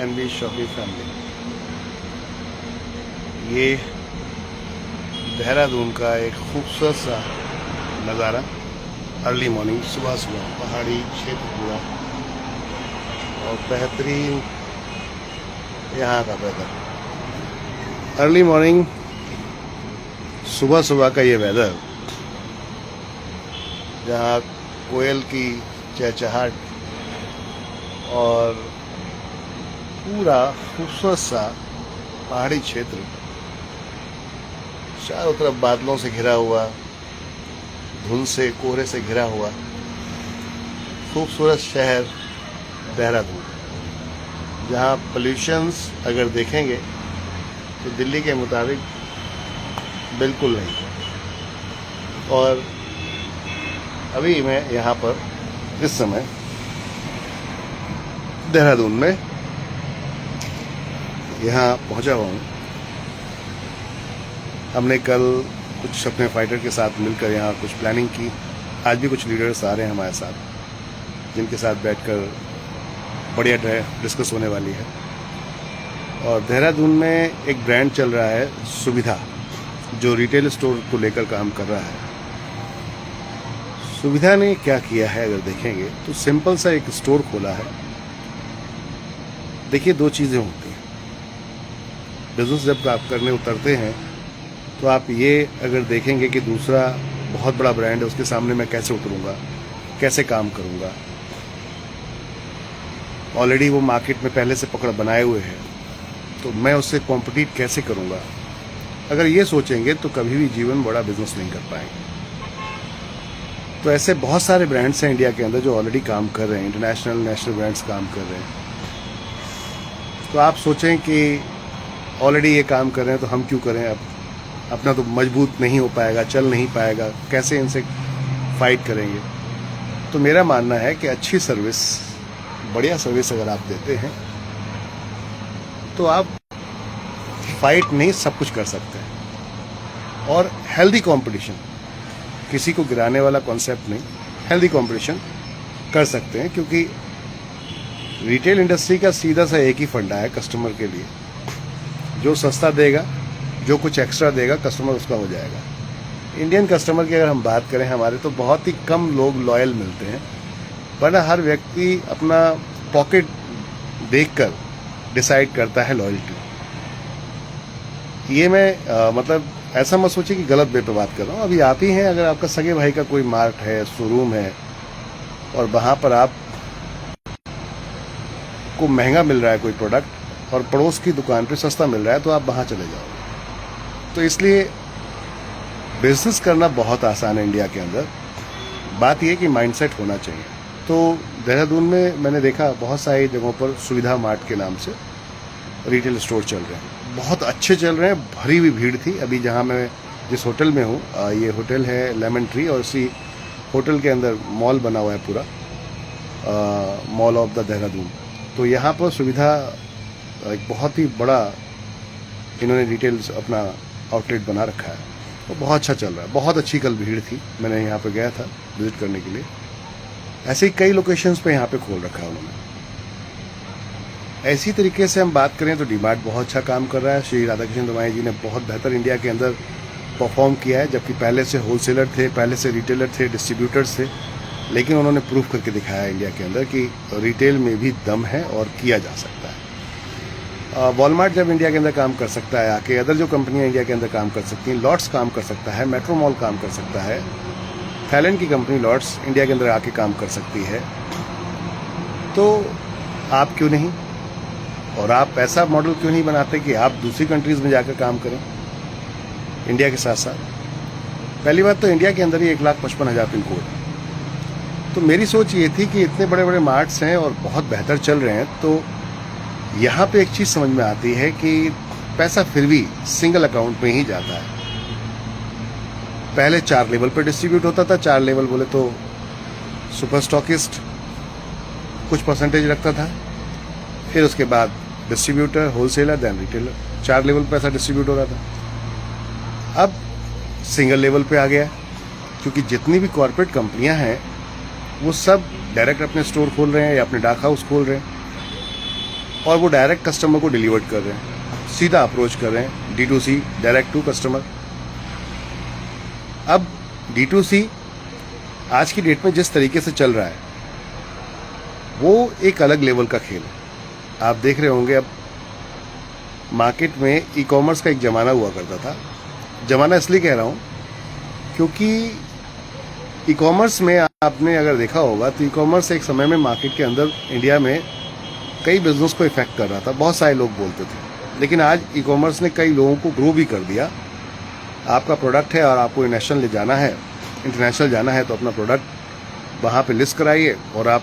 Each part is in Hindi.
NB shoppe family. ये देहरादून का एक खूबसूरत सा नज़ारा, अर्ली मॉर्निंग, सुबह सुबह पहाड़ी क्षेत्र पूरा और बेहतरीन यहाँ का वेदर। अर्ली मॉर्निंग सुबह सुबह का ये वेदर, जहाँ कोयल की चहचहाट और पूरा खूबसूरत सा पहाड़ी क्षेत्र, चारों तरफ बादलों से घिरा हुआ, धुंध से कोहरे से घिरा हुआ खूबसूरत शहर देहरादून, जहाँ पोल्यूशंस अगर देखेंगे तो दिल्ली के मुताबिक बिल्कुल नहीं। और अभी मैं यहाँ पर इस समय देहरादून में यहाँ पहुँचा हुआ हूँ। हमने कल कुछ अपने फाइटर के साथ मिलकर यहाँ कुछ प्लानिंग की। आज भी कुछ लीडर्स आ रहे हैं हमारे साथ, जिनके साथ बैठकर बढ़िया डिस्कस होने वाली है। और देहरादून में एक ब्रांड चल रहा है सुविधा, जो रिटेल स्टोर को लेकर काम कर रहा है। सुविधा ने क्या किया है अगर देखेंगे तो सिंपल सा एक स्टोर खोला है। देखिए, दो चीज़ें होती हैं बिजनेस जब आप करने उतरते हैं, तो आप ये अगर देखेंगे कि दूसरा बहुत बड़ा ब्रांड है, उसके सामने मैं कैसे उतरूंगा, कैसे काम करूंगा। ऑलरेडी वो मार्केट में पहले से पकड़ बनाए हुए हैं, तो मैं उससे कॉम्पिटिट कैसे करूंगा। अगर ये सोचेंगे तो कभी भी जीवन बड़ा बिजनेस नहीं कर पाएंगे। तो ऐसे बहुत सारे ब्रांड्स हैं इंडिया के अंदर जो ऑलरेडी काम कर रहे हैं, इंटरनेशनल नेशनल ब्रांड्स काम कर रहे हैं। तो आप सोचें कि ऑलरेडी ये काम कर रहे हैं तो हम क्यों करें, अब अपना तो मजबूत नहीं हो पाएगा, चल नहीं पाएगा, कैसे इनसे फाइट करेंगे। तो मेरा मानना है कि अच्छी सर्विस, बढ़िया सर्विस अगर आप देते हैं तो आप फाइट नहीं सब कुछ कर सकते हैं। और हेल्दी कंपटीशन, किसी को गिराने वाला कॉन्सेप्ट नहीं, हेल्दी कंपटीशन कर सकते हैं। क्योंकि रिटेल इंडस्ट्री का सीधा सा एक ही फंडा है कस्टमर के लिए, जो सस्ता देगा, जो कुछ एक्स्ट्रा देगा, कस्टमर उसका हो जाएगा। इंडियन कस्टमर की अगर हम बात करें, हमारे तो बहुत ही कम लोग लॉयल मिलते हैं, वरना हर व्यक्ति अपना पॉकेट देखकर डिसाइड करता है लॉयल्टी। ये मैं मतलब ऐसा मत सोचिए कि गलत वे पे बात कर रहा हूँ। अभी आप ही हैं, अगर आपका सगे भाई का कोई मार्ट है, शोरूम है, और वहाँ पर आप को महंगा मिल रहा है कोई प्रोडक्ट और पड़ोस की दुकान पे सस्ता मिल रहा है, तो आप वहाँ चले जाओगे। तो इसलिए बिजनेस करना बहुत आसान है इंडिया के अंदर। बात यह कि माइंडसेट होना चाहिए। तो देहरादून में मैंने देखा बहुत सारी जगहों पर सुविधा मार्ट के नाम से रिटेल स्टोर चल रहे हैं, बहुत अच्छे चल रहे हैं, भरी हुई भीड़ थी। अभी जहाँ मैं जिस होटल में हूँ, ये होटल है लेमन ट्री, और इसी होटल के अंदर मॉल बना हुआ है पूरा, मॉल ऑफ द देहरादून। तो यहाँ पर सुविधा एक बहुत ही बड़ा इन्होंने रिटेल अपना आउटलेट बना रखा है, वो बहुत अच्छा चल रहा है। बहुत अच्छी कल भीड़ थी, मैंने यहाँ पर गया था विजिट करने के लिए। ऐसे ही कई लोकेशंस पे यहाँ पे खोल रखा है उन्होंने। ऐसी तरीके से हम बात करें तो डीमार्ट बहुत अच्छा काम कर रहा है। श्री राधाकृष्ण दमाई जी ने बहुत बेहतर इंडिया के अंदर परफॉर्म किया है, जबकि पहले से होलसेलर थे, पहले से रिटेलर थे, डिस्ट्रीब्यूटर्स थे, लेकिन उन्होंने प्रूव करके दिखाया इंडिया के अंदर कि रिटेल में भी दम है और किया जा सकता है। वॉलमार्ट जब इंडिया के अंदर काम कर सकता है आके, अदर जो कंपनियां इंडिया के अंदर काम कर सकती हैं, लॉट्स काम कर सकता है, मेट्रो मॉल काम कर सकता है, थाईलैंड की कंपनी लॉट्स इंडिया के अंदर आके काम कर सकती है, तो आप क्यों नहीं। और आप ऐसा मॉडल क्यों नहीं बनाते कि आप दूसरी कंट्रीज में जाकर काम करें इंडिया के साथ साथ। पहली बात तो इंडिया के अंदर ही 1,55,000 पिन कोड है। तो मेरी सोच ये थी कि इतने बड़े बड़े मार्ट्स हैं और बहुत बेहतर चल रहे हैं, तो यहाँ पे एक चीज़ समझ में आती है कि पैसा फिर भी सिंगल अकाउंट में ही जाता है। पहले 4 लेवल पर डिस्ट्रीब्यूट होता था। 4 लेवल बोले तो सुपर स्टॉकिस्ट कुछ परसेंटेज रखता था, फिर उसके बाद distributor, wholesaler, then retailer. 4 level पे पैसा डिस्ट्रीब्यूट हो रहा था। अब सिंगल लेवल पे आ गया, क्योंकि जितनी भी कॉर्पोरेट कंपनियां हैं वो सब डायरेक्ट अपने स्टोर खोल रहे हैं या अपने डाक हाउस खोल रहे हैं, और वो डायरेक्ट कस्टमर को डिलीवर कर रहे हैं, सीधा अप्रोच कर रहे हैं, D2C, डायरेक्ट टू कस्टमर। अब D2C आज की डेट में जिस तरीके से चल रहा है वो एक अलग लेवल का खेल है। आप देख रहे होंगे अब मार्केट में ई कॉमर्स का एक ज़माना हुआ करता था। ज़माना इसलिए कह रहा हूँ क्योंकि ई कॉमर्स में आपने अगर देखा होगा तो ई कॉमर्स एक समय में मार्केट के अंदर इंडिया में कई बिजनेस को इफेक्ट कर रहा था, बहुत सारे लोग बोलते थे। लेकिन आज ई कॉमर्स ने कई लोगों को ग्रो भी कर दिया। आपका प्रोडक्ट है और आपको नेशनल ले जाना है, इंटरनेशनल जाना है, तो अपना प्रोडक्ट वहाँ पे लिस्ट कराइए और आप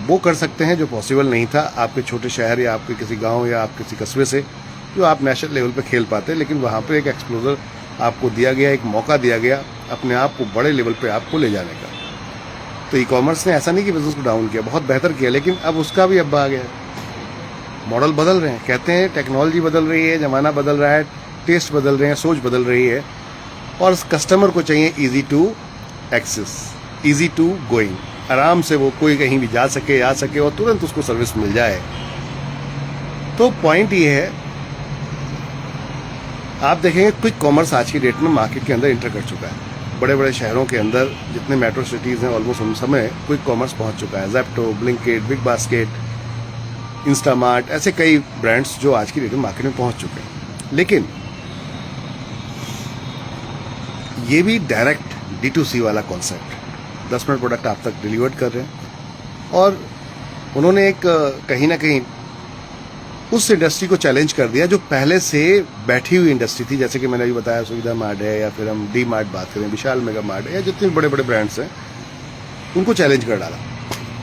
वो कर सकते हैं जो पॉसिबल नहीं था आपके छोटे शहर या आपके किसी गांव या आप किसी कस्बे से, जो आप नेशनल लेवल पे खेल पाते। लेकिन वहाँ पे एक एक्सप्लोजर आपको दिया गया, एक मौका दिया गया अपने आप को बड़े लेवल पे आपको ले जाने का। तो ई कॉमर्स ने ऐसा नहीं कि बिजनेस को डाउन किया, बहुत बेहतर किया, लेकिन अब उसका भी अब आ गया है। मॉडल बदल रहे हैं, कहते हैं टेक्नोलॉजी बदल रही है, ज़माना बदल रहा है, टेस्ट बदल रहे हैं, सोच बदल रही है, और कस्टमर को चाहिए easy to access, easy to going, आराम से वो कोई कहीं भी जा सके, आ सके और तुरंत उसको सर्विस मिल जाए। तो पॉइंट ये है, आप देखेंगे क्विक कॉमर्स आज की डेट में मार्केट के अंदर इंटर कर चुका है। बड़े बड़े शहरों के अंदर जितने मेट्रो सिटीज़ हैं ऑलमोस्ट उन समय क्विक कॉमर्स पहुंच चुका है। Zepto, Blinkit, big basket, Instamart, ऐसे कई ब्रांड्स जो आज की डेट में मार्केट में पहुंच चुके हैं। लेकिन ये भी डायरेक्ट D2C वाला कॉन्सेप्ट, 10 मिनट प्रोडक्ट आप तक डिलीवर्ड कर रहे हैं। और उन्होंने एक कहीं ना कहीं उस इंडस्ट्री को चैलेंज कर दिया जो पहले से बैठी हुई इंडस्ट्री थी। जैसे कि मैंने अभी बताया सुविधा मार्ट है, या फिर हम डी मार्ट बात करें, विशाल मेगा मार्ट है, या जितने बड़े बड़े ब्रांड्स हैं उनको चैलेंज कर डाला।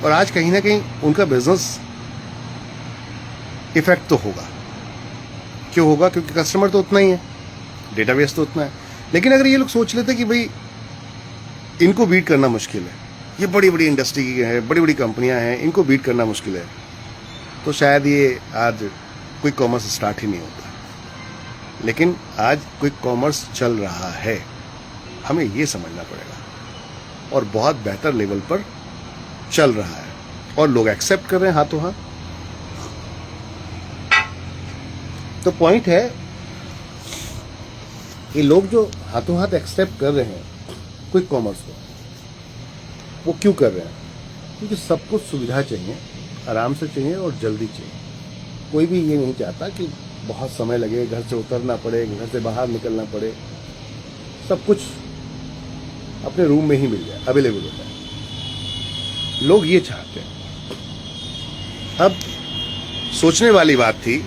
और आज कहीं ना कहीं उनका बिजनेस इफेक्ट तो होगा। क्यों होगा? क्योंकि कस्टमर तो उतना ही है, डेटाबेस तो उतना है। लेकिन अगर ये लोग सोच लेते कि भाई इनको बीट करना मुश्किल है, ये बड़ी बड़ी इंडस्ट्री की है, बड़ी बड़ी कंपनियां हैं, इनको बीट करना मुश्किल है, तो शायद ये आज क्विक कॉमर्स स्टार्ट ही नहीं होता। लेकिन आज क्विक कॉमर्स चल रहा है, हमें ये समझना पड़ेगा, और बहुत बेहतर लेवल पर चल रहा है और लोग एक्सेप्ट कर रहे हैं हाथों हाथ। तो पॉइंट है ये लोग जो हाथों हाथ एक्सेप्ट कर रहे हैं क्विक कॉमर्स को, वो क्यों कर रहे हैं? क्योंकि सब कुछ सुविधा चाहिए, आराम से चाहिए और जल्दी चाहिए। कोई भी ये नहीं चाहता कि बहुत समय लगे, घर से उतरना पड़े, घर से बाहर निकलना पड़े। सब कुछ अपने रूम में ही मिल जाए, अवेलेबल होता है। लोग ये चाहते हैं। अब सोचने वाली बात थी,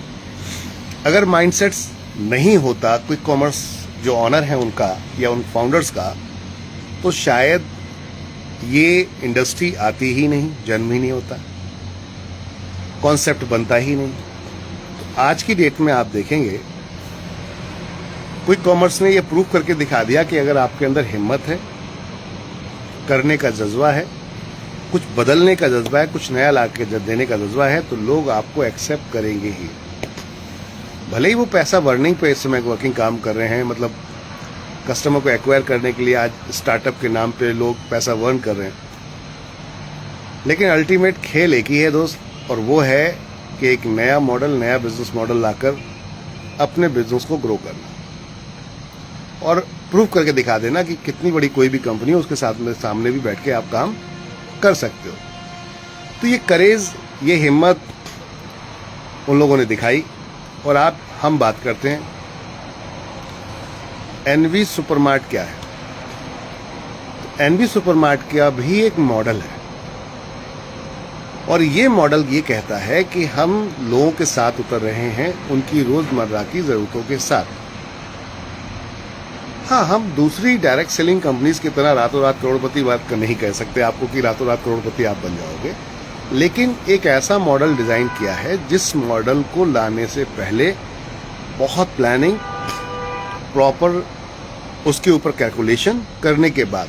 अगर माइंडसेट्स नहीं होता क्विक कॉमर्स जो ऑनर है उनका या उन फाउंडर्स का, तो शायद ये इंडस्ट्री आती ही नहीं, जन्म ही नहीं होता, कॉन्सेप्ट बनता ही नहीं। तो आज की डेट में आप देखेंगे क्विक कॉमर्स ने ये प्रूव करके दिखा दिया कि अगर आपके अंदर हिम्मत है, करने का जज्बा है, कुछ बदलने का जज्बा है, कुछ नया ला के देने का जज्बा है, तो लोग आपको एक्सेप्ट करेंगे ही। भले ही वो पैसा बर्निंग पे इस समय वर्किंग काम कर रहे हैं, मतलब कस्टमर को एक्वायर करने के लिए आज स्टार्टअप के नाम पे लोग पैसा वर्न कर रहे हैं, लेकिन अल्टीमेट खेल एक ही है दोस्त, और वो है कि एक नया मॉडल, नया बिजनेस मॉडल लाकर अपने बिजनेस को ग्रो करना और प्रूव करके दिखा देना कि कितनी बड़ी कोई भी कंपनी हो, उसके साथ में सामने भी बैठ के आप काम कर सकते हो। तो ये करेज, ये हिम्मत उन लोगों ने दिखाई। और हम बात करते हैं एनवी सुपरमार्ट क्या है। एनवी सुपरमार्ट का भी एक मॉडल है, और ये मॉडल ये कहता है कि हम लोगों के साथ उतर रहे हैं उनकी रोजमर्रा की जरूरतों के साथ। हाँ, हम दूसरी डायरेक्ट सेलिंग कंपनीज की तरह रातों रात करोड़पति बात नहीं कह सकते आपको कि रातों रात करोड़पति आप बन जाओगे, लेकिन एक ऐसा मॉडल डिजाइन किया है जिस मॉडल को लाने से पहले बहुत प्लानिंग, प्रॉपर उसके ऊपर कैलकुलेशन करने के बाद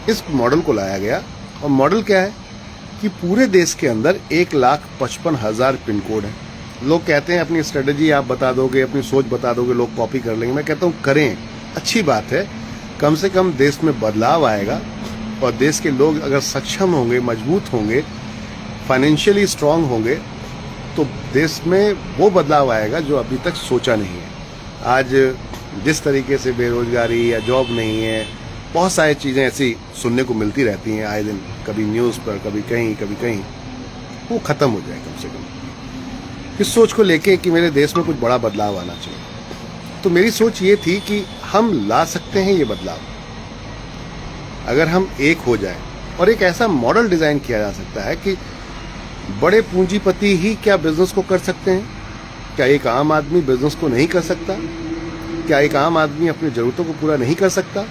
इस मॉडल को लाया गया। और मॉडल क्या है कि पूरे देश के अंदर 1,55,000 पिन कोड हैं। लोग कहते हैं अपनी स्ट्रेटजी आप बता दोगे, अपनी सोच बता दोगे, लोग कॉपी कर लेंगे। मैं कहता हूँ करें, अच्छी बात है, कम से कम देश में बदलाव आएगा, और देश के लोग अगर सक्षम होंगे, मजबूत होंगे, फाइनेंशियली स्ट्रांग होंगे, तो देश में वो बदलाव आएगा जो अभी तक सोचा नहीं है। आज जिस तरीके से बेरोजगारी या जॉब नहीं है, बहुत सारी चीज़ें ऐसी सुनने को मिलती रहती हैं आए दिन, कभी न्यूज़ पर, कभी कहीं, वो ख़त्म हो जाए कम से कम। इस सोच को लेके कि मेरे देश में कुछ बड़ा बदलाव आना चाहिए, तो मेरी सोच ये थी कि हम ला सकते हैं ये बदलाव अगर हम एक हो जाए, और एक ऐसा मॉडल डिज़ाइन किया जा सकता है कि बड़े पूंजीपति ही क्या बिजनेस को कर सकते हैं, क्या एक आम आदमी बिजनेस को नहीं कर सकता? क्या एक आम आदमी अपनी ज़रूरतों को पूरा नहीं कर सकता?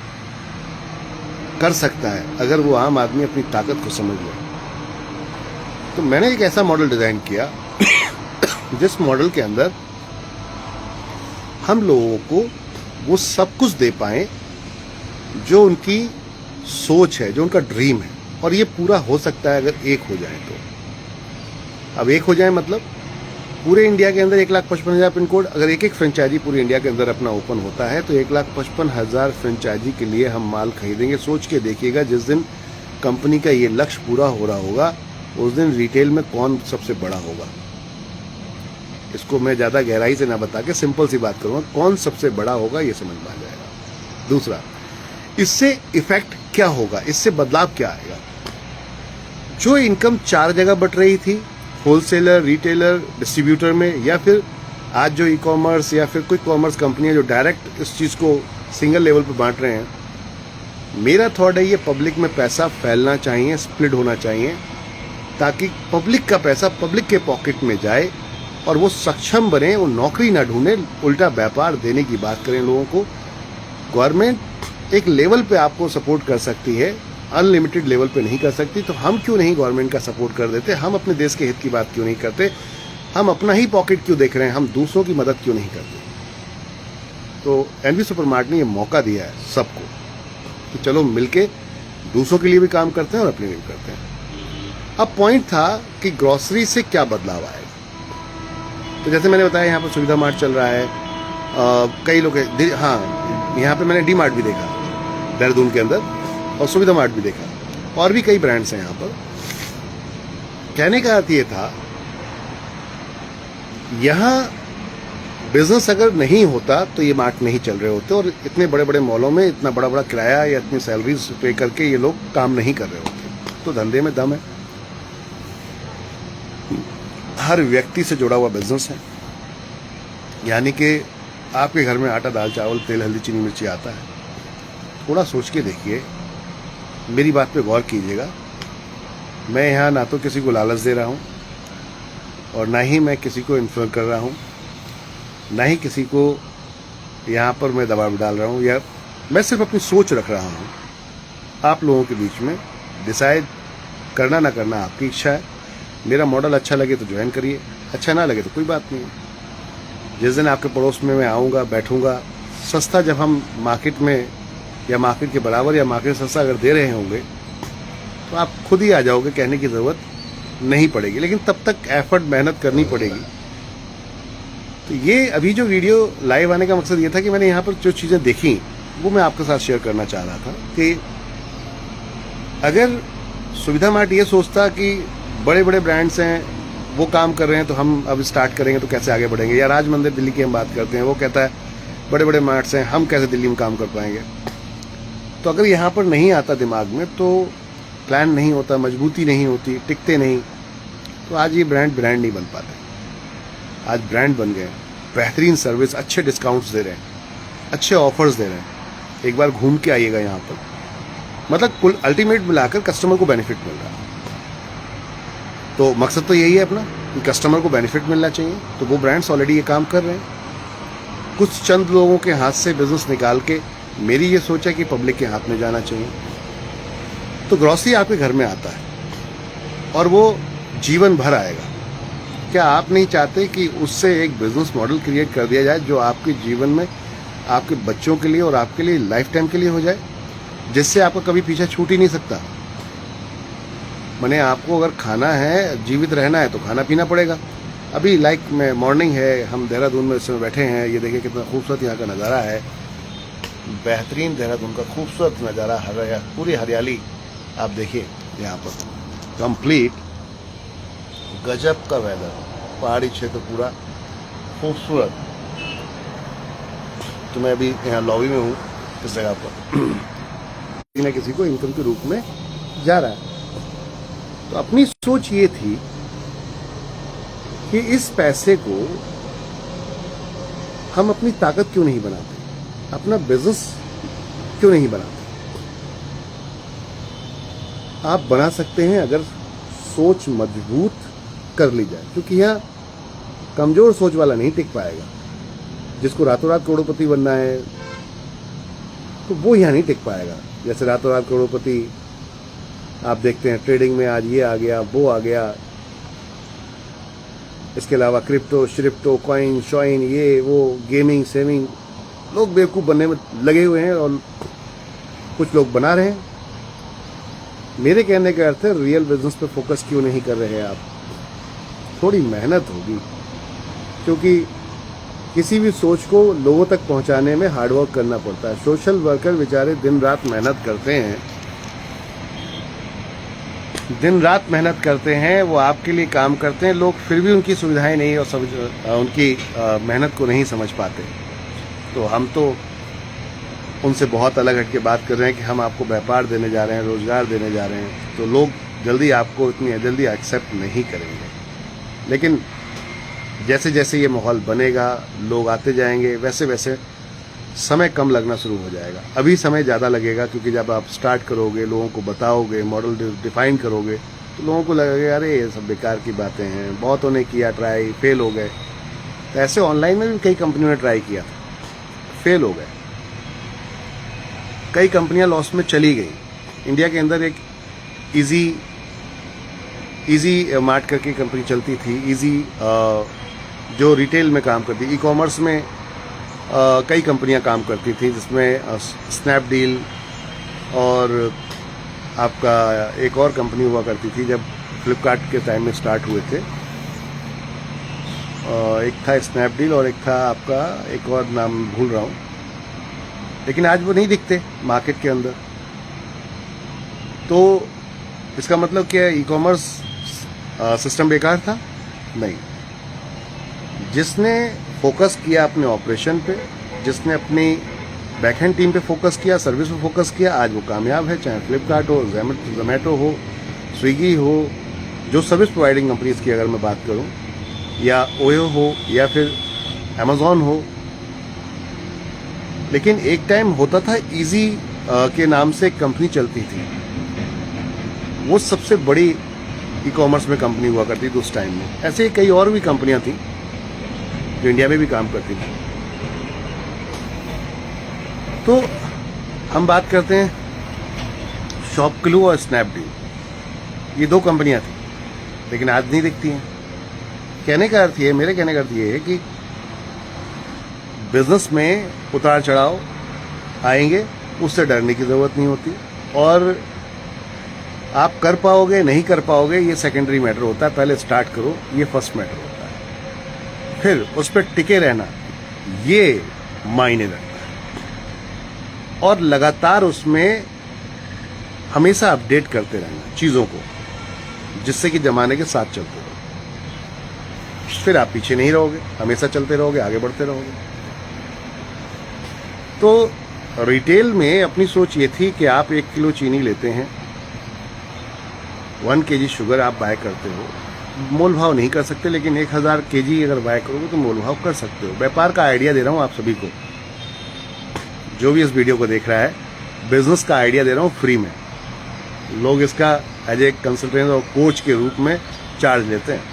कर सकता है अगर वो आम आदमी अपनी ताकत को समझ ले। तो मैंने एक ऐसा मॉडल डिज़ाइन किया जिस मॉडल के अंदर हम लोगों को वो सब कुछ दे पाएं जो उनकी सोच है, जो उनका ड्रीम है, और ये पूरा हो सकता है अगर एक हो जाए तो। अब एक हो जाए मतलब पूरे इंडिया के अंदर 1,55,000 पिन कोड, अगर एक एक फ्रेंचाइजी पूरे इंडिया के अंदर अपना ओपन होता है तो 1,55,000 फ्रेंचाइजी के लिए हम माल खरीदेंगे। सोच के देखिएगा, जिस दिन कंपनी का ये लक्ष्य पूरा हो रहा होगा उस दिन रिटेल में कौन सबसे बड़ा होगा। इसको मैं ज़्यादा गहराई से ना बता के सिंपल सी बात करूँगा, कौन सबसे बड़ा होगा ये समझ में आ जाएगा। दूसरा, इससे इफेक्ट क्या होगा, इससे बदलाव क्या आएगा? जो इनकम 4 जगह बट रही थी, होलसेलर, रिटेलर, डिस्ट्रीब्यूटर में, या फिर आज जो ई कॉमर्स या फिर कोई कॉमर्स कंपनियां जो डायरेक्ट इस चीज़ को सिंगल लेवल पे बांट रहे हैं, मेरा थॉट है ये पब्लिक में पैसा फैलना चाहिए, स्प्लिट होना चाहिए, ताकि पब्लिक का पैसा पब्लिक के पॉकेट में जाए और वो सक्षम बने, वो नौकरी ना ढूंढे, उल्टा व्यापार देने की बात करें लोगों को। गवर्नमेंट एक लेवल पे आपको सपोर्ट कर सकती है, अनलिमिटेड लेवल पे नहीं कर सकती, तो हम क्यों नहीं गवर्नमेंट का सपोर्ट कर देते? हम अपने देश के हित की बात क्यों नहीं करते? हम अपना ही पॉकेट क्यों देख रहे हैं? हम दूसरों की मदद क्यों नहीं करते? तो एनवी सुपरमार्ट ने ये मौका दिया है सबको कि चलो मिलके दूसरों के लिए भी काम करते हैं और अपने लिए भी करते हैं। अब पॉइंट था कि ग्रोसरी से क्या बदलाव आएगा। तो जैसे मैंने बताया, यहाँ पर सुविधा मार्ट चल रहा है, कई लोग, हाँ, यहाँ पे मैंने डी मार्ट भी देखा देहरादून के अंदर, और सुविधा मार्ट भी देखा, और भी कई ब्रांड्स हैं यहाँ पर। कहने का अर्थ ये था, यहाँ बिजनेस अगर नहीं होता तो ये मार्ट नहीं चल रहे होते, और इतने बड़े बड़े मॉलों में इतना बड़ा बड़ा किराया या इतनी सैलरीज पे करके ये लोग काम नहीं कर रहे होते। तो धंधे में दम है, हर व्यक्ति से जुड़ा हुआ बिजनेस है, यानी कि आपके घर में आटा, दाल, चावल, तेल, हल्दी, चीनी, मिर्ची आता है। थोड़ा सोच के देखिए, मेरी बात पे गौर कीजिएगा। मैं यहाँ ना तो किसी को लालच दे रहा हूँ, और ना ही मैं किसी को इन्फ्लुएंस कर रहा हूँ, ना ही किसी को यहाँ पर मैं दबाव डाल रहा हूँ, या मैं सिर्फ अपनी सोच रख रहा हूँ। आप लोगों के बीच में डिसाइड करना ना करना आपकी इच्छा है। मेरा मॉडल अच्छा लगे तो ज्वाइन करिए, अच्छा ना लगे तो कोई बात नहीं। जिस दिन आपके पड़ोस में मैं आऊँगा, बैठूँगा, सस्ता जब हम मार्केट में या मार्केट के बराबर या मार्केट सस्ता अगर दे रहे होंगे तो आप खुद ही आ जाओगे, कहने की ज़रूरत नहीं पड़ेगी। लेकिन तब तक एफर्ट, मेहनत करनी पड़ेगी। तो ये अभी जो वीडियो लाइव आने का मकसद ये था कि मैंने यहाँ पर जो चीज़ें देखी वो मैं आपके साथ शेयर करना चाह रहा था कि अगर सुविधा मार्ट ये सोचता कि बड़े बड़े ब्रांड्स हैं वो काम कर रहे हैं तो हम अब स्टार्ट करेंगे तो कैसे आगे बढ़ेंगे, या राज मंदिर दिल्ली की हम बात करते हैं, वो कहता है बड़े बड़े मार्ट्स हैं, हम कैसे दिल्ली में काम कर पाएंगे। तो अगर यहाँ पर नहीं आता दिमाग में तो प्लान नहीं होता, मजबूती नहीं होती, टिकते नहीं, तो आज ये ब्रांड नहीं बन पाते। आज ब्रांड बन गए, बेहतरीन सर्विस, अच्छे डिस्काउंट्स दे रहे हैं, अच्छे ऑफर्स दे रहे हैं। एक बार घूम के आइएगा यहाँ पर, मतलब कुल अल्टीमेट मिलाकर कस्टमर को बेनिफिट मिल रहा है। तो मकसद तो यही है अपना कि कस्टमर को बेनिफिट मिलना चाहिए। तो वो ब्रांड्स ऑलरेडी ये काम कर रहे हैं। कुछ चंद लोगों के हाथ से बिजनेस निकाल के मेरी ये सोच है कि पब्लिक के हाथ में जाना चाहिए। तो ग्रॉसरी आपके घर में आता है और वो जीवन भर आएगा। क्या आप नहीं चाहते कि उससे एक बिजनेस मॉडल क्रिएट कर दिया जाए जो आपके जीवन में, आपके बच्चों के लिए और आपके लिए लाइफ टाइम के लिए हो जाए, जिससे आपका कभी पीछा छूट ही नहीं सकता। मैंने आपको अगर खाना है, जीवित रहना है तो खाना पीना पड़ेगा। अभी लाइक में मॉर्निंग है, हम देहरादून में इस समय बैठे हैं, ये देखिए कितना खूबसूरत यहाँ का नज़ारा है, बेहतरीन देहरादून का खूबसूरत नज़ारा, पूरी हरियाली आप देखिए यहाँ पर, कंप्लीट गजब का वेदर। पहाड़ी क्षेत्र पूरा खूबसूरत। तो मैं अभी यहाँ लॉबी में हूँ इस जगह पर, किसी न किसी को इनकम के रूप में जा रहा है। तो अपनी सोच ये थी कि इस पैसे को हम अपनी ताकत क्यों नहीं बनाते, अपना बिजनेस क्यों नहीं बनाते। आप बना सकते हैं अगर सोच मजबूत कर ली जाए, क्योंकि यहाँ कमजोर सोच वाला नहीं टिक पाएगा। जिसको रातों रात करोड़पति बनना है तो वो यहाँ नहीं टिक पाएगा। जैसे रातों रात करोड़पति आप देखते हैं ट्रेडिंग में, आज ये आ गया वो आ गया, इसके अलावा क्रिप्टो श्रिप्टो कॉइन शॉइन ये वो गेमिंग सेविंग, लोग बेवकूफ़ बनने में लगे हुए हैं और कुछ लोग बना रहे हैं। मेरे कहने का अर्थ है रियल बिजनेस पे फोकस क्यों नहीं कर रहे आप। थोड़ी मेहनत होगी, क्योंकि किसी भी सोच को लोगों तक पहुंचाने में हार्डवर्क करना पड़ता है। सोशल वर्कर बेचारे दिन रात मेहनत करते हैं, दिन रात मेहनत करते हैं, वो आपके लिए काम करते हैं, लोग फिर भी उनकी सुविधाएं नहीं और उनकी मेहनत को नहीं समझ पाते। तो हम तो उनसे बहुत अलग हट के बात कर रहे हैं कि हम आपको व्यापार देने जा रहे हैं, रोजगार देने जा रहे हैं, तो लोग जल्दी आपको इतनी जल्दी एक्सेप्ट नहीं करेंगे। लेकिन जैसे जैसे ये माहौल बनेगा, लोग आते जाएंगे, वैसे वैसे समय कम लगना शुरू हो जाएगा। अभी समय ज़्यादा लगेगा, क्योंकि जब आप स्टार्ट करोगे, लोगों को बताओगे, मॉडल डिफाइन करोगे, तो लोगों को लगेगा अरे ये सब बेकार की बातें हैं, बहुतों ने किया ट्राई, फेल हो गए। तो ऐसे ऑनलाइन में भी कई कंपनियों ने ट्राई किया, फेल हो गए। कई कंपनियां लॉस में चली गई। इंडिया के अंदर एक इजी मार्ट करके कंपनी चलती थी, इजी जो रिटेल में काम करती, ई कॉमर्स में कई कंपनियां काम करती थी, जिसमें स्नैपडील और आपका एक और कंपनी हुआ करती थी जब फ्लिपकार्ट के टाइम में स्टार्ट हुए थे। एक था स्नैपडील और एक था आपका एक और नाम भूल रहा हूँ, लेकिन आज वो नहीं दिखते मार्केट के अंदर। तो इसका मतलब क्या है, ई कॉमर्स सिस्टम बेकार था? नहीं। जिसने फोकस किया अपने ऑपरेशन पे, जिसने अपनी बैकहैंड टीम पे फोकस किया, सर्विस पे फोकस किया, आज वो कामयाब है। चाहे फ्लिपकार्ट हो, जोमेटो हो, स्विगी हो, जो सर्विस प्रोवाइडिंग कंपनीज की अगर मैं बात करूं, या ओयो हो या फिर अमेजॉन हो। लेकिन एक टाइम होता था इजी के नाम से एक कंपनी चलती थी, वो सबसे बड़ी ई कॉमर्स में कंपनी हुआ करती थी उस टाइम में। ऐसे कई और भी कंपनियां थी जो इंडिया में भी काम करती थी। तो हम बात करते हैं शॉपक्लू और स्नैपडील, ये दो कंपनियां थी, लेकिन आज नहीं दिखती हैं। कहने का अर्थ ये, मेरे कहने का अर्थ ये है कि बिजनेस में उतार चढ़ाव आएंगे, उससे डरने की ज़रूरत नहीं होती। और आप कर पाओगे नहीं कर पाओगे ये सेकेंडरी मैटर होता है, पहले स्टार्ट करो, ये फर्स्ट मैटर होता है। फिर उस पर टिके रहना ये मायने रखता है, और लगातार उसमें हमेशा अपडेट करते रहना चीज़ों को, जिससे कि ज़माने के साथ चलते रहो। फिर आप पीछे नहीं रहोगे, हमेशा चलते रहोगे, आगे बढ़ते रहोगे। तो रिटेल में अपनी सोच ये थी कि आप 1 किलो चीनी लेते हैं, 1 kg शुगर आप बाय करते हो, मोल भाव नहीं कर सकते, लेकिन 1000 kg अगर बाय करोगे तो मोल भाव कर सकते हो। व्यापार का आइडिया दे रहा हूँ आप सभी को, जो भी इस वीडियो को देख रहा है, बिजनेस का आइडिया दे रहा हूँ फ्री में। लोग इसका एज ए कंसल्टेंट और कोच के रूप में चार्ज लेते हैं।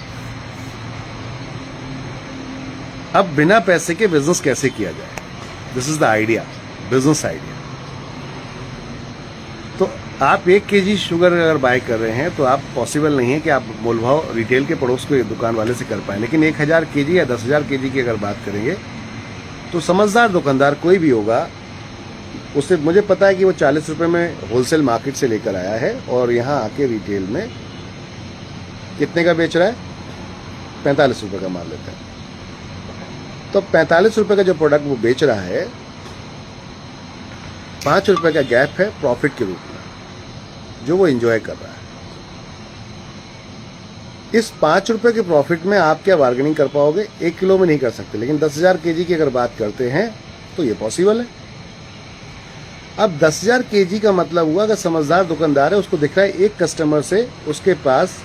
अब बिना पैसे के बिजनेस कैसे किया जाए, this is the idea, business idea. तो आप 1 kg शुगर अगर बाय कर रहे हैं तो आप पॉसिबल नहीं है कि आप मोल भाव रिटेल के पड़ोस के दुकान वाले से कर पाए। लेकिन 1000 kg या 10,000 kg की अगर बात करेंगे तो समझदार दुकानदार कोई भी होगा, उससे मुझे पता है कि वो 40 रुपए में होलसेल मार्केट से लेकर आया है और यहाँ आके रिटेल में कितने का बेच रहा है, 45 रुपए का मान लेते हैं। तो 45 रुपए का जो प्रोडक्ट वो बेच रहा है, 5 रुपए का गैप है प्रॉफिट के रूप में, जो वो एंजॉय कर रहा है। इस 5 रुपए के प्रॉफिट में आप क्या बार्गेनिंग कर पाओगे? 1 किलो में नहीं कर सकते, लेकिन 10,000 केजी की अगर बात करते हैं तो ये पॉसिबल है। अब 10,000 केजी का मतलब हुआ, अगर समझदार दुकानदार है उसको दिख रहा है एक कस्टमर से उसके पास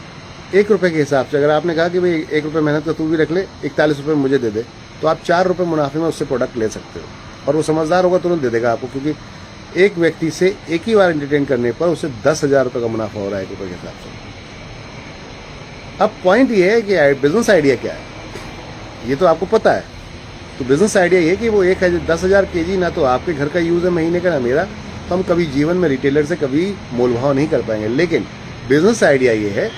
1 रुपए के हिसाब से, अगर आपने कहा कि भाई 1 रुपए मेहनत का तू भी रख ले, 41 रुपए मुझे दे दे, तो आप 4 रुपए मुनाफे में उससे प्रोडक्ट ले सकते हो। और वो समझदार होगा तुरंत दे देगा आपको, क्योंकि एक व्यक्ति से एक ही बार एंटरटेन करने पर उसे 10,000 रुपए का मुनाफा हो रहा है 1 रुपए के हिसाब से। अब पॉइंट ये है कि बिजनेस आइडिया क्या है, ये तो आपको पता है। तो बिजनेस आइडिया ये कि वो 10,000 केजी ना तो आपके घर का यूज है महीने का, ना मेरा, तो हम कभी जीवन में रिटेलर से कभी मोल भाव नहीं कर पाएंगे। लेकिन बिजनेस आइडिया ये है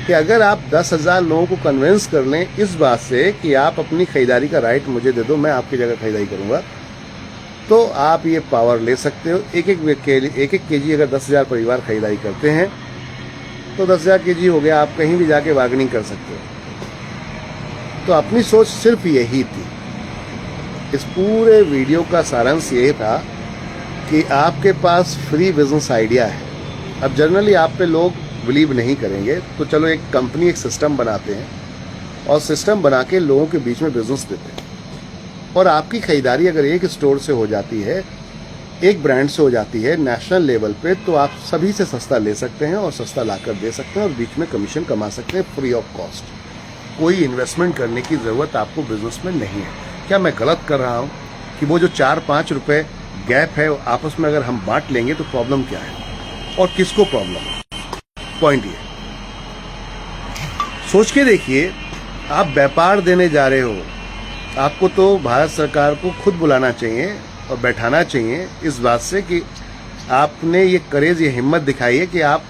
कि अगर आप 10,000 लोगों को कन्विंस कर लें इस बात से कि आप अपनी खरीदारी का राइट मुझे दे दो, मैं आपकी जगह खरीदारी करूंगा, तो आप ये पावर ले सकते हो। एक एक केजी अगर 10,000 परिवार खरीदारी करते हैं तो 10,000 केजी हो गया, आप कहीं भी जाके बार्गेनिंग कर सकते हो। तो अपनी सोच सिर्फ यही थी। इस पूरे वीडियो का सारांश यही था कि आपके पास फ्री बिजनेस आइडिया है। अब जनरली आप पे लोग बिलीव नहीं करेंगे, तो चलो एक कंपनी एक सिस्टम बनाते हैं और सिस्टम बना के लोगों के बीच में बिजनेस देते हैं। और आपकी खरीदारी अगर एक स्टोर से हो जाती है, एक ब्रांड से हो जाती है नेशनल लेवल पे, तो आप सभी से सस्ता ले सकते हैं और सस्ता लाकर दे सकते हैं और बीच में कमीशन कमा सकते हैं फ्री ऑफ कॉस्ट। कोई इन्वेस्टमेंट करने की जरूरत आपको बिजनेस में नहीं है। क्या मैं गलत कर रहा हूं कि वो जो 4-5 रुपए गैप है आपस में अगर हम बांट लेंगे तो प्रॉब्लम क्या है और किसको प्रॉब्लम है? पॉइंट ये, सोच के देखिए, आप व्यापार देने जा रहे हो, आपको तो भारत सरकार को खुद बुलाना चाहिए और बैठाना चाहिए इस बात से कि आपने ये करेज, ये हिम्मत दिखाई है कि आप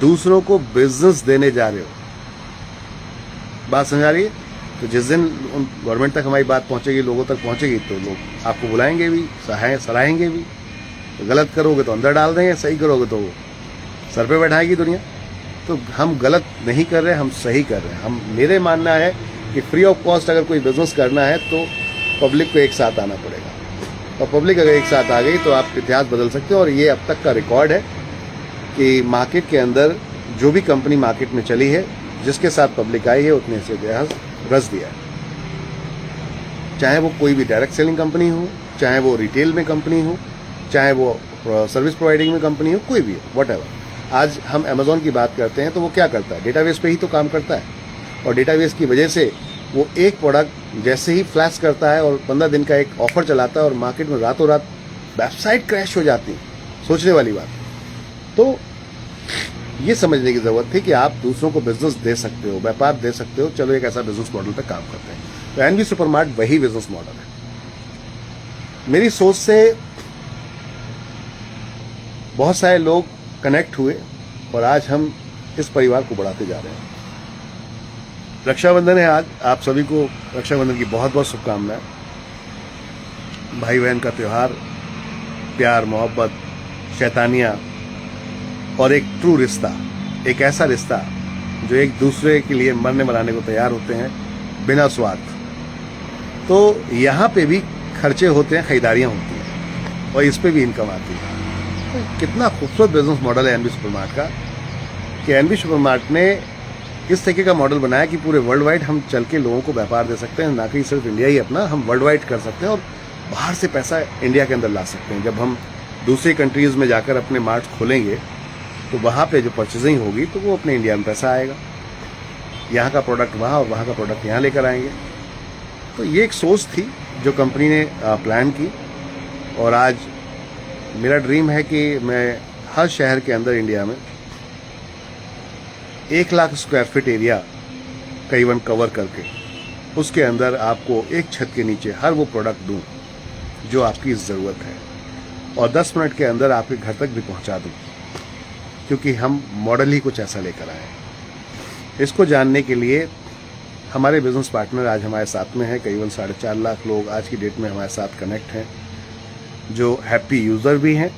दूसरों को बिजनेस देने जा रहे हो। बात समझ आ रही है? तो जिस दिन गवर्नमेंट तक हमारी बात पहुंचेगी, लोगों तक पहुंचेगी, तो लोग आपको बुलाएंगे भी, सराहेंगे भी। तो गलत करोगे तो अंदर डाल देंगे, सही करोगे तो सर पे बैठाएगी दुनिया। तो हम गलत नहीं कर रहे, हम सही कर रहे हैं। मेरे मानना है कि फ्री ऑफ कॉस्ट अगर कोई बिजनेस करना है तो पब्लिक को एक साथ आना पड़ेगा, और पब्लिक अगर एक साथ आ गई तो आप इतिहास बदल सकते हो। और ये अब तक का रिकॉर्ड है कि मार्केट के अंदर जो भी कंपनी मार्केट में चली है, जिसके साथ पब्लिक आई है, उतने से इतिहास रच दिया है। चाहे वो कोई भी डायरेक्ट सेलिंग कंपनी हो, चाहे वो रिटेल में कंपनी हो, चाहे वो सर्विस प्रोवाइडिंग में कंपनी हो, कोई भी हो, व्हाटएवर। आज हम अमेजोन की बात करते हैं तो वो क्या करता है? डेटाबेस पे ही तो काम करता है, और डेटाबेस की वजह से वो एक प्रोडक्ट जैसे ही फ्लैश करता है और 15 दिन का एक ऑफर चलाता है और मार्केट में रातों रात वेबसाइट क्रैश हो जाती है। सोचने वाली बात। तो ये समझने की जरूरत थी कि आप दूसरों को बिजनेस दे सकते हो, व्यापार दे सकते हो। चलो एक ऐसा बिजनेस मॉडल पे काम करते हैं। तो एनबी सुपरमार्ट वही बिजनेस मॉडल है। मेरी सोच से बहुत सारे लोग कनेक्ट हुए और आज हम इस परिवार को बढ़ाते जा रहे हैं। रक्षाबंधन है आज, आप सभी को रक्षाबंधन की बहुत बहुत शुभकामनाएं। भाई बहन का त्योहार, प्यार, मोहब्बत, शैतानियां और एक ट्रू रिश्ता, एक ऐसा रिश्ता जो एक दूसरे के लिए मरने मराने को तैयार होते हैं बिना स्वार्थ। तो यहाँ पे भी खर्चे होते हैं, खरीदारियां होती हैं और इस पे भी इनकम आती है। तो कितना खूबसूरत बिजनेस मॉडल है एनबी सुपरमार्ट का, कि एनबी सुपरमार्ट ने इस तरीके का मॉडल बनाया कि पूरे वर्ल्ड वाइड हम चल के लोगों को व्यापार दे सकते हैं। ना कि सिर्फ इंडिया ही अपना, हम वर्ल्ड वाइड कर सकते हैं और बाहर से पैसा इंडिया के अंदर ला सकते हैं। जब हम दूसरी कंट्रीज में जाकर अपने मार्ट खोलेंगे तो वहाँ पे जो परचेजिंग होगी तो वो अपने इंडिया में पैसा आएगा, यहाँ का प्रोडक्ट वहाँ और वहाँ का प्रोडक्ट यहाँ लेकर आएंगे। तो ये एक सोच थी जो कंपनी ने प्लान की। और आज मेरा ड्रीम है कि मैं हर शहर के अंदर इंडिया में 1 लाख स्क्वायर फीट एरिया करीबन कवर करके उसके अंदर आपको एक छत के नीचे हर वो प्रोडक्ट दूं जो आपकी ज़रूरत है, और 10 मिनट के अंदर आपके घर तक भी पहुंचा दूं, क्योंकि हम मॉडल ही कुछ ऐसा लेकर आए हैं। इसको जानने के लिए हमारे बिजनेस पार्टनर आज हमारे साथ में हैं। करीबन 4.5 लाख लोग आज की डेट में हमारे साथ कनेक्ट हैं, जो हैप्पी यूज़र भी हैं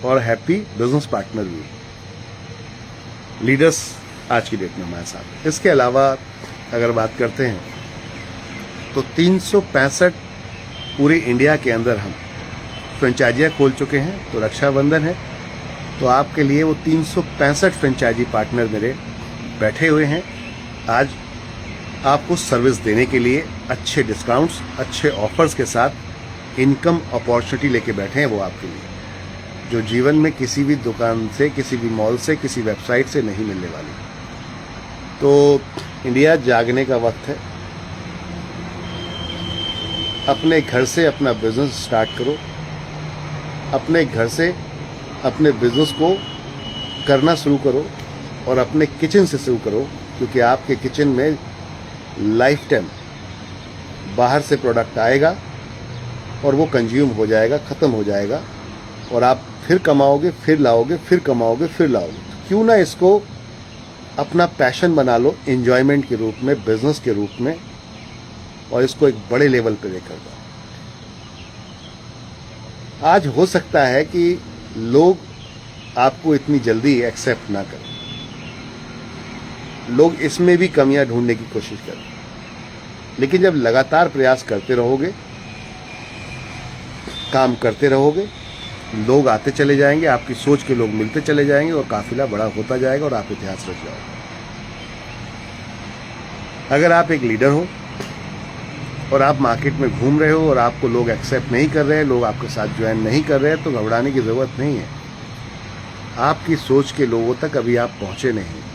और हैप्पी बिजनेस पार्टनर भी, लीडर्स आज की डेट में हमारे साथ। इसके अलावा अगर बात करते हैं तो 365 पूरे इंडिया के अंदर हम फ्रेंचाइजियाँ खोल चुके हैं। तो रक्षाबंधन है तो आपके लिए वो 365 फ्रेंचाइजी पार्टनर मेरे बैठे हुए हैं। आज आपको सर्विस देने के लिए अच्छे डिस्काउंट्स, अच्छे ऑफर्स के साथ इनकम अपॉर्चुनिटी लेके बैठे हैं वो आपके लिए, जो जीवन में किसी भी दुकान से, किसी भी मॉल से, किसी वेबसाइट से नहीं मिलने वाली। तो इंडिया, जागने का वक्त है। अपने घर से अपना बिजनेस स्टार्ट करो, अपने घर से अपने बिजनेस को करना शुरू करो और अपने किचन से शुरू करो, क्योंकि आपके किचन में लाइफ टाइम बाहर से प्रोडक्ट आएगा और वो कंज्यूम हो जाएगा, ख़त्म हो जाएगा, और आप फिर कमाओगे, फिर लाओगे, फिर कमाओगे, फिर लाओगे। तो क्यों ना इसको अपना पैशन बना लो, एंजॉयमेंट के रूप में, बिजनेस के रूप में, और इसको एक बड़े लेवल पे लेकर जाओ। आज हो सकता है कि लोग आपको इतनी जल्दी एक्सेप्ट ना करें, लोग इसमें भी कमियां ढूंढने की कोशिश करें, लेकिन जब लगातार प्रयास करते रहोगे, काम करते रहोगे, लोग आते चले जाएंगे, आपकी सोच के लोग मिलते चले जाएंगे और काफिला बड़ा होता जाएगा और आप इतिहास रच जाओगे। अगर आप एक लीडर हो और आप मार्केट में घूम रहे हो और आपको लोग एक्सेप्ट नहीं कर रहे हैं, लोग आपके साथ ज्वाइन नहीं कर रहे हैं, तो घबराने की जरूरत नहीं है। आपकी सोच के लोगों तक अभी आप पहुंचे नहीं।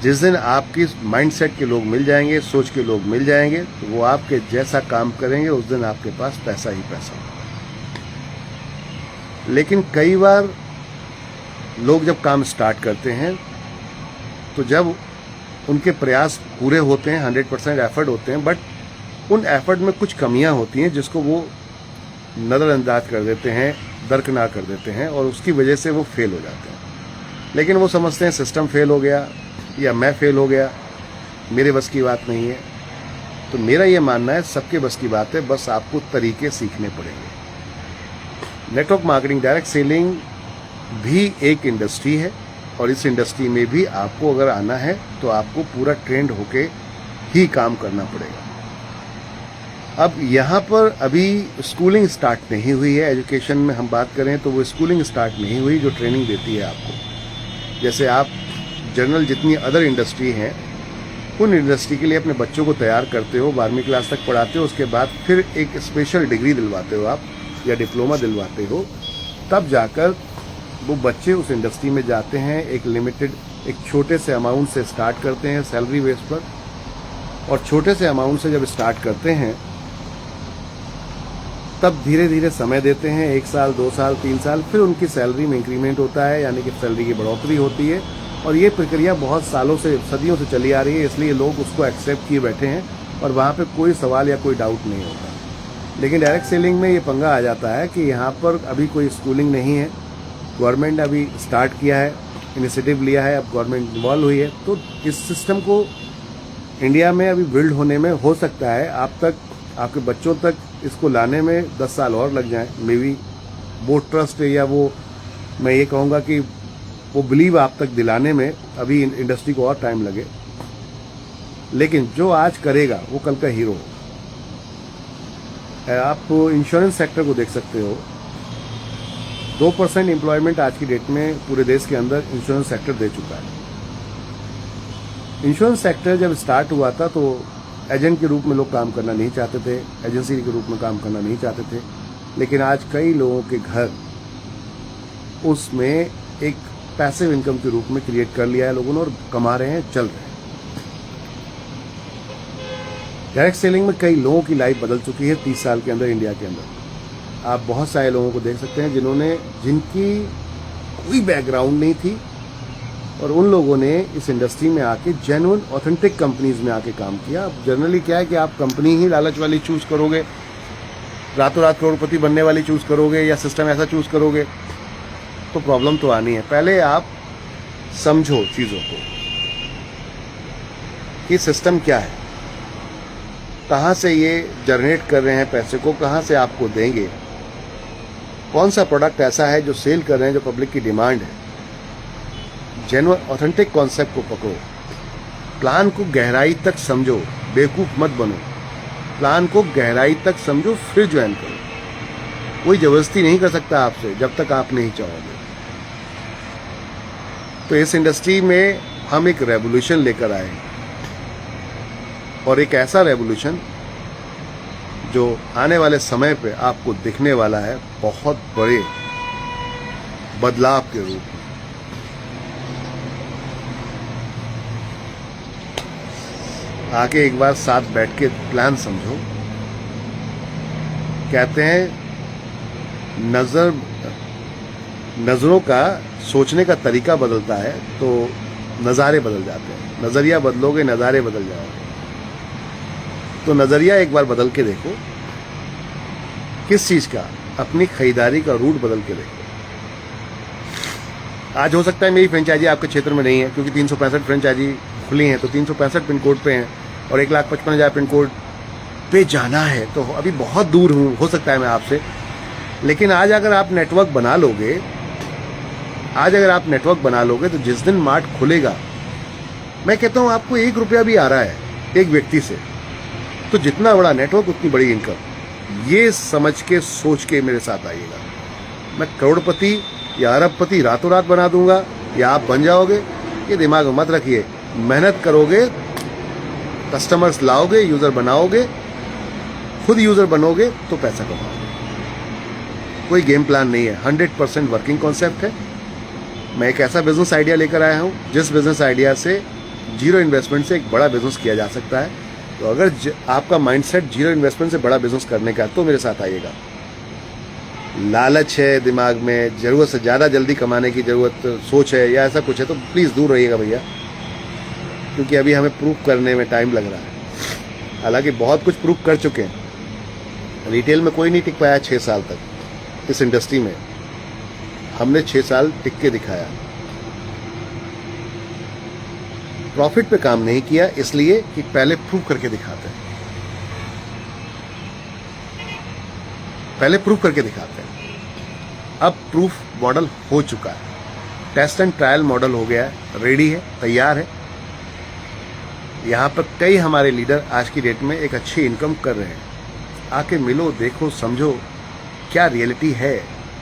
जिस दिन आपकी माइंडसेट के लोग मिल जाएंगे, सोच के लोग मिल जाएंगे, तो वो आपके जैसा काम करेंगे, उस दिन आपके पास पैसा ही पैसा होगा। लेकिन कई बार लोग जब काम स्टार्ट करते हैं, तो जब उनके प्रयास पूरे होते हैं, 100% एफर्ट होते हैं, बट उन एफर्ट में कुछ कमियां होती हैं जिसको वो नज़रअंदाज कर देते हैं, दरकिनार कर देते हैं, और उसकी वजह से वो फेल हो जाते हैं। लेकिन वो समझते हैं सिस्टम फेल हो गया या मैं फेल हो गया, मेरे बस की बात नहीं है। तो मेरा ये मानना है सबके बस की बात है, बस आपको तरीके सीखने पड़ेंगे। नेटवर्क मार्केटिंग, डायरेक्ट सेलिंग भी एक इंडस्ट्री है, और इस इंडस्ट्री में भी आपको अगर आना है तो आपको पूरा ट्रेंड होके ही काम करना पड़ेगा। अब यहाँ पर अभी स्कूलिंग स्टार्ट नहीं हुई है। एजुकेशन में हम बात करें तो वो स्कूलिंग स्टार्ट नहीं हुई जो ट्रेनिंग देती है आपको। जैसे आप जनरल जितनी अदर इंडस्ट्री हैं, उन इंडस्ट्री के लिए अपने बच्चों को तैयार करते हो, 12वीं क्लास तक पढ़ाते हो, उसके बाद फिर एक स्पेशल डिग्री दिलवाते हो आप, या डिप्लोमा दिलवाते हो, तब जाकर वो बच्चे उस इंडस्ट्री में जाते हैं। एक लिमिटेड, एक छोटे से अमाउंट से स्टार्ट करते हैं सैलरी बेस पर, और छोटे से अमाउंट से जब स्टार्ट करते हैं तब धीरे धीरे समय देते हैं, 1 साल, 2 साल, 3 साल, फिर उनकी सैलरी में इंक्रीमेंट होता है, यानी कि सैलरी की बढ़ोतरी होती है। और ये प्रक्रिया बहुत सालों से, सदियों से चली आ रही है, इसलिए लोग उसको एक्सेप्ट किए बैठे हैं और वहाँ पे कोई सवाल या कोई डाउट नहीं होता। लेकिन डायरेक्ट सेलिंग में ये पंगा आ जाता है कि यहाँ पर अभी कोई स्कूलिंग नहीं है, गवर्नमेंट ने अभी स्टार्ट किया है, इनिशिएटिव लिया है, अब गवर्नमेंट इन्वॉल्व हुई है, तो इस सिस्टम को इंडिया में अभी बिल्ड होने में हो सकता है आप तक, आपके बच्चों तक इसको लाने में 10 साल और लग जाएं। मे बी वो ट्रस्ट या वो, मैं ये कहूँगा कि वो बिलीव आप तक दिलाने में अभी इंडस्ट्री को और टाइम लगे, लेकिन जो आज करेगा वो कल का हीरो होगा। आप इंश्योरेंस सेक्टर को देख सकते हो, 2% एम्प्लॉयमेंट आज की डेट में पूरे देश के अंदर इंश्योरेंस सेक्टर दे चुका है। इंश्योरेंस सेक्टर जब स्टार्ट हुआ था तो एजेंट के रूप में लोग काम करना नहीं चाहते थे, एजेंसी के रूप में काम करना नहीं चाहते थे, लेकिन आज कई लोगों के घर उसमें एक पैसिव इनकम के रूप में क्रिएट कर लिया है लोगों ने, और कमा रहे हैं, चल रहे हैं। डायरेक्ट सेलिंग में कई लोगों की लाइफ बदल चुकी है 30 साल के अंदर इंडिया के अंदर। आप बहुत सारे लोगों को देख सकते हैं जिनकी कोई बैकग्राउंड नहीं थी, और उन लोगों ने इस इंडस्ट्री में आके जेन्युइन ऑथेंटिक कंपनीज में आके काम किया। अब जनरली क्या है कि आप कंपनी ही लालच वाली चूज करोगे, रातों रात करोड़पति बनने वाली चूज करोगे, या सिस्टम ऐसा चूज करोगे, तो प्रॉब्लम तो आनी है। पहले आप समझो चीजों को कि सिस्टम क्या है, कहां से ये जनरेट कर रहे हैं पैसे को, कहां से आपको देंगे, कौन सा प्रोडक्ट ऐसा है जो सेल कर रहे हैं, जो पब्लिक की डिमांड है। जेन्युइन ऑथेंटिक कॉन्सेप्ट को पकड़ो, प्लान को गहराई तक समझो, बेवकूफ मत बनो, प्लान को गहराई तक समझो, फिर ज्वाइन करो। कोई जबरदस्ती नहीं कर सकता आपसे जब तक आप नहीं चाहोगे। तो इस इंडस्ट्री में हम एक रेवोल्यूशन लेकर आए, और एक ऐसा रेवोल्यूशन जो आने वाले समय पे आपको दिखने वाला है बहुत बड़े बदलाव के रूप में। आके एक बार साथ बैठ के प्लान समझो। कहते हैं नजरों का सोचने का तरीका बदलता है तो नज़ारे बदल जाते हैं। नजरिया बदलोगे नज़ारे बदल जाओगे। तो नजरिया एक बार बदल के देखो, किस चीज का, अपनी खरीदारी का रूट बदल के देखो। आज हो सकता है मेरी फ्रेंचाइजी आपके क्षेत्र में नहीं है, क्योंकि 365 फ्रेंचाइजी खुली हैं, तो 365 पिन कोड पे हैं और 1,55,000 पिन कोड पे जाना है, तो अभी बहुत दूर हूँ, हो सकता है मैं आपसे। लेकिन आज अगर आप नेटवर्क बना लोगे, तो जिस दिन मार्ट खुलेगा, मैं कहता हूँ आपको 1 रुपया भी आ रहा है एक व्यक्ति से, तो जितना बड़ा नेटवर्क उतनी बड़ी इनकम। ये समझ के सोच के मेरे साथ आइएगा। मैं करोड़पति या अरबपति रातों रात बना दूंगा या आप बन जाओगे, ये दिमाग में मत रखिए। मेहनत करोगे, कस्टमर्स लाओगे, यूजर बनाओगे, खुद यूजर बनोगे तो पैसा कमाओगे। कोई गेम प्लान नहीं है, 100% वर्किंग कॉन्सेप्ट है। मैं एक ऐसा बिजनेस आइडिया लेकर आया हूं जिस बिजनेस आइडिया से जीरो इन्वेस्टमेंट से एक बड़ा बिजनेस किया जा सकता है। तो अगर आपका माइंडसेट जीरो इन्वेस्टमेंट से बड़ा बिजनेस करने का, तो मेरे साथ आइएगा। लालच है दिमाग में, जरूरत से ज़्यादा जल्दी कमाने की जरूरत सोच है या ऐसा कुछ है, तो प्लीज़ दूर रहिएगा भैया, क्योंकि अभी हमें प्रूफ करने में टाइम लग रहा है। हालांकि बहुत कुछ प्रूफ कर चुके हैं। रिटेल में कोई नहीं टिक पाया 6 साल तक। इस इंडस्ट्री में हमने 6 साल टिक के दिखाया। प्रॉफिट पे काम नहीं किया, इसलिए कि पहले प्रूफ करके दिखाते हैं। अब प्रूफ मॉडल हो चुका है, टेस्ट एंड ट्रायल मॉडल हो गया है, रेडी है, तैयार है। यहां पर कई हमारे लीडर आज की डेट में एक अच्छी इनकम कर रहे हैं। आके मिलो, देखो, समझो क्या रियलिटी है,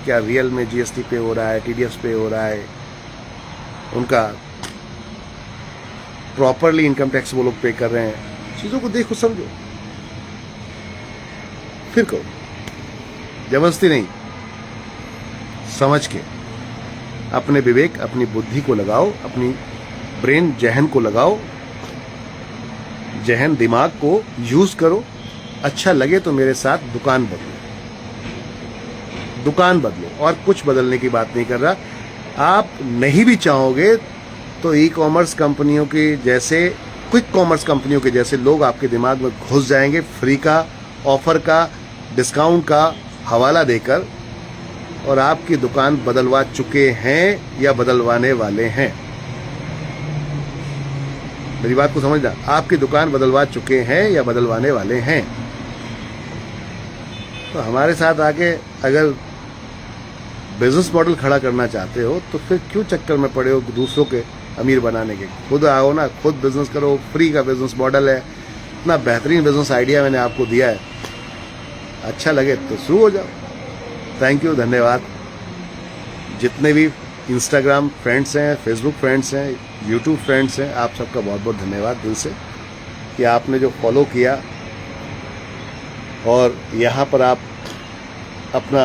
क्या रियल में जीएसटी पे हो रहा है, टीडीएस पे हो रहा है, उनका प्रॉपरली इनकम टैक्स वो लोग पे कर रहे हैं। चीजों को देखो, समझो, फिर करो। जबरदस्ती नहीं, समझ के अपने विवेक, अपनी बुद्धि को लगाओ, अपनी ब्रेन, जहन को लगाओ, जहन दिमाग को यूज करो। अच्छा लगे तो मेरे साथ दुकान बदलो, और कुछ बदलने की बात नहीं कर रहा। आप नहीं भी चाहोगे तो ई कॉमर्स कंपनियों के जैसे, क्विक कॉमर्स कंपनियों के जैसे लोग आपके दिमाग में घुस जाएंगे, फ्री का, ऑफर का, डिस्काउंट का हवाला देकर, और आपकी दुकान बदलवा चुके हैं या बदलवाने वाले हैं। मेरी बात को समझना, आपकी दुकान बदलवा चुके हैं या बदलवाने वाले हैं। तो हमारे साथ आके अगर बिजनेस मॉडल खड़ा करना चाहते हो, तो फिर क्यों चक्कर में पड़े हो दूसरों के अमीर बनाने के। खुद आओ ना, खुद बिजनेस करो। फ्री का बिजनेस मॉडल है, इतना बेहतरीन बिजनेस आइडिया मैंने आपको दिया है। अच्छा लगे तो शुरू हो जाओ। थैंक यू, धन्यवाद। जितने भी इंस्टाग्राम फ्रेंड्स हैं, फेसबुक फ्रेंड्स हैं, यूट्यूब फ्रेंड्स हैं, आप सबका बहुत बहुत धन्यवाद दिल से, कि आपने जो फॉलो किया और यहाँ पर आप अपना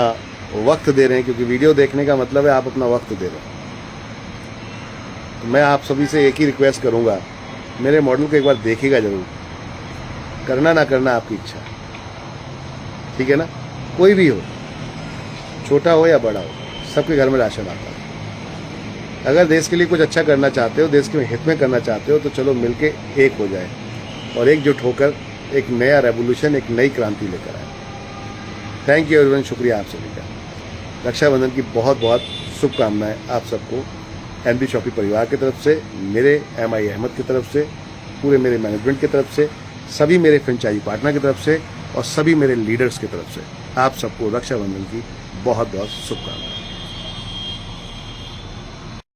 वक्त दे रहे हैं, क्योंकि वीडियो देखने का मतलब है आप अपना वक्त दे रहे हैं। तो मैं आप सभी से एक ही रिक्वेस्ट करूँगा, मेरे मॉडल को एक बार देखिएगा जरूर। करना ना करना आपकी इच्छा, ठीक है ना। कोई भी हो, छोटा हो या बड़ा हो, सबके घर में राशन आता है। अगर देश के लिए कुछ अच्छा करना चाहते हो, देश के हित में करना चाहते हो, तो चलो मिलके एक हो जाए और एकजुट होकर एक नया रेवोल्यूशन, एक नई क्रांति लेकर आए। थैंक यू एवरीवन, शुक्रिया आप सभी का। रक्षाबंधन की बहुत बहुत शुभकामनाएं आप सबको, एमडी शॉपी परिवार की तरफ से, मेरे MI अहमद की तरफ से, पूरे मेरे मैनेजमेंट की तरफ से, सभी मेरे फ्रेंचाइजी पार्टनर की तरफ से और सभी मेरे लीडर्स की तरफ से। आप सबको रक्षाबंधन की बहुत बहुत शुभकामनाएं।